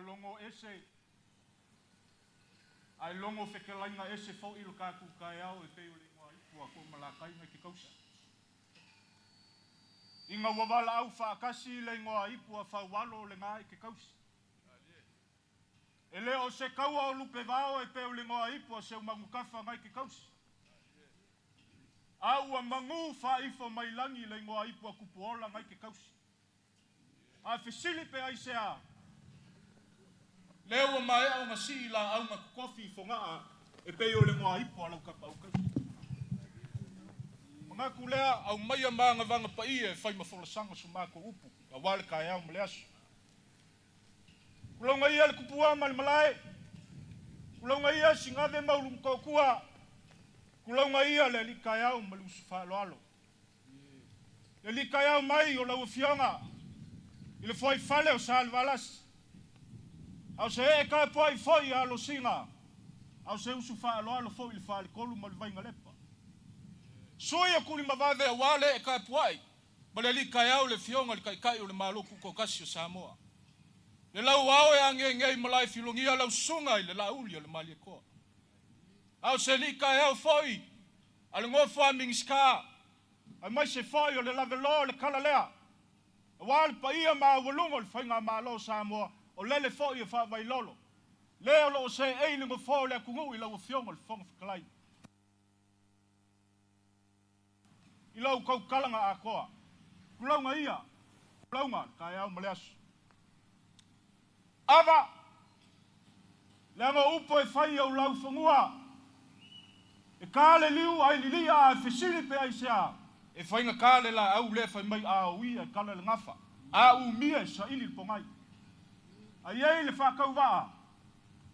longo ese ai longo fekelainga ese fo i lo kaku kai au e pei o le ngā ipua ko malakai mai ke kausa. Inga wawala au whaakasi le ngā ipua whawalo le ngā i ke kausa. E leo se kaua o lupe vao e pei o le ngā ipua se umangu kafa ngai ke kausa. Au a mangu whaifo mai langi le ngā ipua kupuola ngai ke kausa. A fesili pe ai se a. Leo mai au nga si la au nga kofi fonga e pei o le ngā ipua lau kapa au kausa. Mga kulea au mai a maanga vanga pa i e whai mafola sanga sumako upu. A wale kai au male asu. Kulonga ia le kupua mali malae. Kulonga ia singave maulum kokua. Kulonga ia le li kai au mali usufa alo. Le li kai au mai o lau fionga. Ile foi fale o salvalas. Au se e kai foi alo singa. Au se usufa alo foi il fale kolu mali vai ngalepa. Soia kuli mavave wale e kai puai. Bale li kai au le fionga li kai o le maloku kokasi o Samoa. Le lau au e ange ngei malai filongia lau sunga i le lauli o le mali e koa. Au se li kai au foi. Ale ngofo a mingiska. Ai mai se foi o le lavelo le kalalea. Wal pa ia ma walungo le whainga malo Samoa. O lele foi e wha vai lolo. Leo lo se eilingo fo le kungu i lau fionga le whonga whakalai. I lau kau kalanga a koa. Kulaunga ia. Kulaunga kai au maleasu. Ava. Lenga upo e whai au lau whangua. E kāle liu ai lili a e fesili pe ai sea. E whainga kāle la au le whai mai a ui e kala le ngafa. A u mia sa ili pongai. A iei le whakau waa.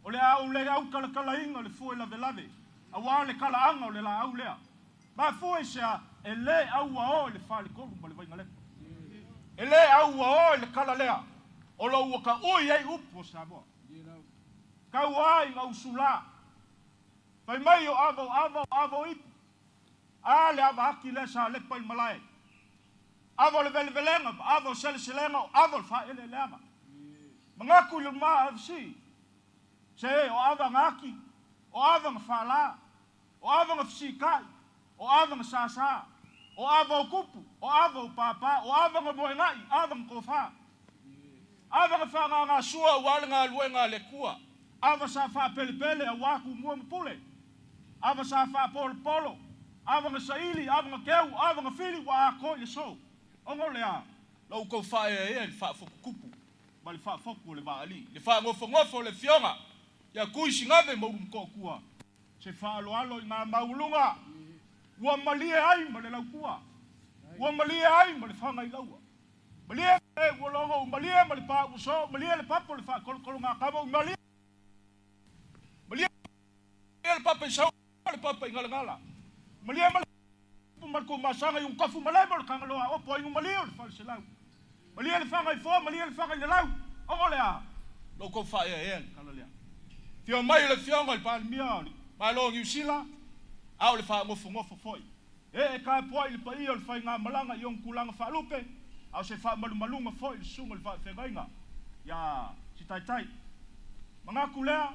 O le au le au kala inga le fue la velave. A waa le kala anga o le la au lea. Ma fue sea e le au a o le whale kolu ma le vainga lepa. E le au a o le kala lea. O lo waka ui ei upo Samoa. Kau ai ngau sula. Pai mai o avo ipu. A le ava haki le sa lepa il malai. Avo le vele velenga, avo sele selenga, avo le wha ele leama. Mangaku le maa FC. Se o ava ngaki, o ava nga whala, o ava nga fsikai, o ava nga sasa, o ava o kupu, o ava o papa, o ava nga moengai, ava nga kofa. Ava nga wha ngā sua wale ngā lue ngā le kua. Ava sa wha pele a waku mua mpule. Ava sa wha polo. Ava nga saili, ava nga keu, ava nga fili wa a koi le so. Ongo lea. Lau kou wha e le wha foku kupu. Ma le wha foku le waali. Le wha ngofo le fionga. Ia kui singave maurum kua. Se wha alo i ngā maulunga. Ua malie ai ma le lau kua. Ua malie ai ma le whanga i laua. Malie e wolongo, malie ma le pa uso, malie le papo le wha kolo ngā kama, malie le papa i sau, le papa i ngala. Malie ma le marko masanga yung kafu malai ma le kangaloa, opo ingo malie le wha se lau. Malie le whanga i fo, malie le whanga i le lau. Ongo lea. Loko wha e kala lea. Fio mai le fionga le pāli mia, ma lo ngiu sila, au le wha ngofo foi. E ka poi le pa i o le whai ngā malanga i on kulanga wha lupe, au se wha malunga foi le sunga le wha whengainga. Ia, si tai. Mga kulea,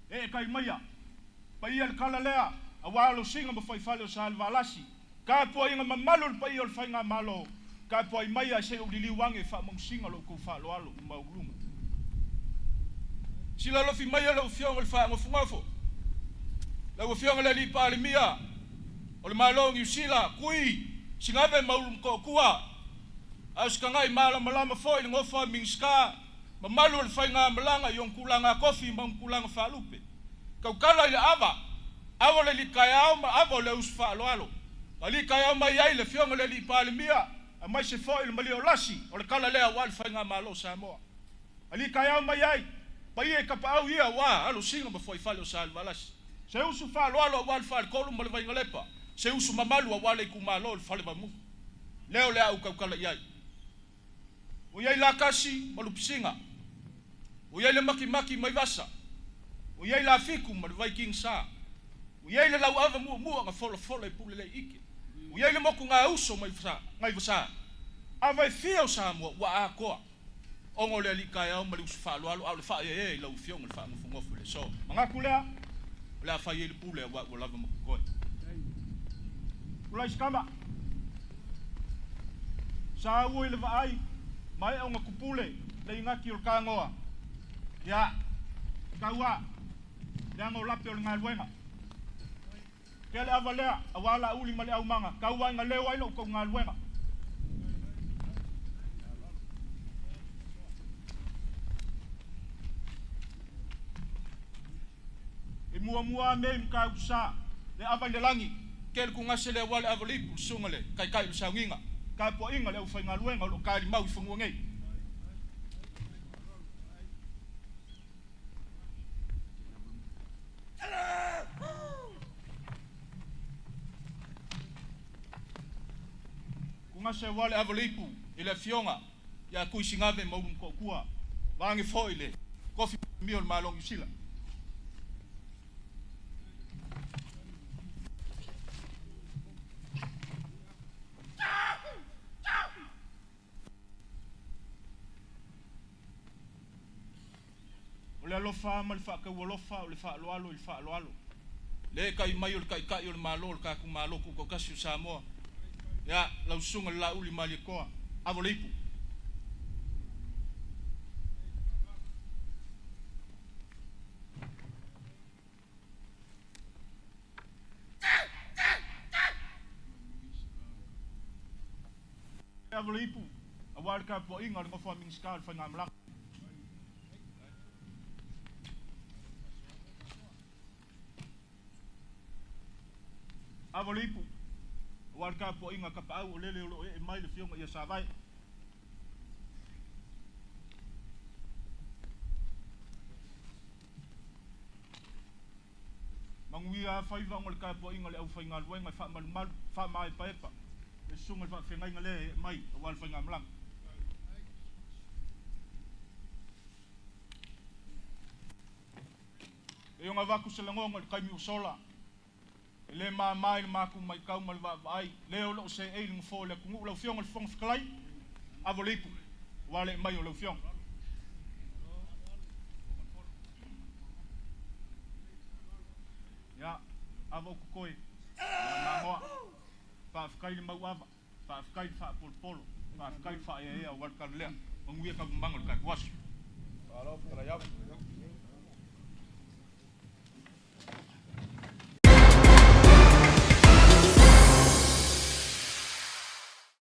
e kai maia. Pa ia le kala lea, a walo singa ma whai whale o sa alvalasi. Ka poi inga mamalu le pa i o le whai ngā malo, ka poi maia se o li liwange wha mongsinga lo kou wha loalo i maulunga. Sila lofi maia le ufionga le wha ngofungafo. Le ufionga le li pāli mia, o le malongi usila, kui, singave maulum kua. Auskangai malama foi ngofa mingska, mamalu le whai ngā malanga i on kulanga kofi ma kulanga whalupe. Kau kala i le ava, awa le li kai au ma awa le usu whaaloalo. Ma li kai au mai ai le fionga le li pāli mia, a mai se foi le mali o lasi, o le kala lea wale whai ngā malo Samoa. A li kai au mai ai, pa ie kapa au ia wa, alo singa ma foi whale o sa alvalasi. Se usu whaaloalo a wale whale kolu ma le vainga lepa, se usu mamalu a wale i kumalo le whale mamu. Leo lea au kau kala iai. O iai la kasi ma lupisinga. O iai le maki mai vasa. O iai la fiku ma le Viking sa. O iai le lau ava mua nga Folafola i pule le ike. O iai le moku ngā uso mai vasa. Ava e fia o Samoa wa a koa. ongo le likai au mali ufa lo le fa e lo fiong le fa mo fungo fu le so manga kulea la fa ye le pule wa la mo ko ula skamba sa wo le vai mai onga kupule le ngaki o kangoa ya kawa ya ngo lape o ngalwenga kele avalea awala uli mali au manga kawa nga lewa ilo ko ngalwenga mua me mka usa le avandelangi kel ku ngasele wale avalipu sungale kai usanginga ka po inga le ufainga luenga lo ka mau fungu ngai ku ngasele wale avalipu ile fionga ya kuisingave mau ko kua wangi foile kofi miol malong usila le alofa mal fa ka wolofa le fa lo le kai mai kai o malo ka ku malo ku ka su Samoa ya la usunga la uli mali ko avolipu avolipu awal ka po inga ngo fa min skal fa ngamla avolipu warka po inga ka pau lele lo e mai le fionga ia savai manguia fai va ngol ka po inga le au fai ngal wenga fa mal fa mai paepa e sunga fa fenga ngale mai wal fai ngamlang e nga vaku selangonga kai mi usola le mai maku mai kau mal vai leo lo se e ling fo le ku lo fiong fong sklai avolipu wale mai lo fiong ya avo ku koi na mo pa fkai le mau ava pa fkai fa polo pa fkai fa e wal ka le ngui ka mangol ka was alo para ya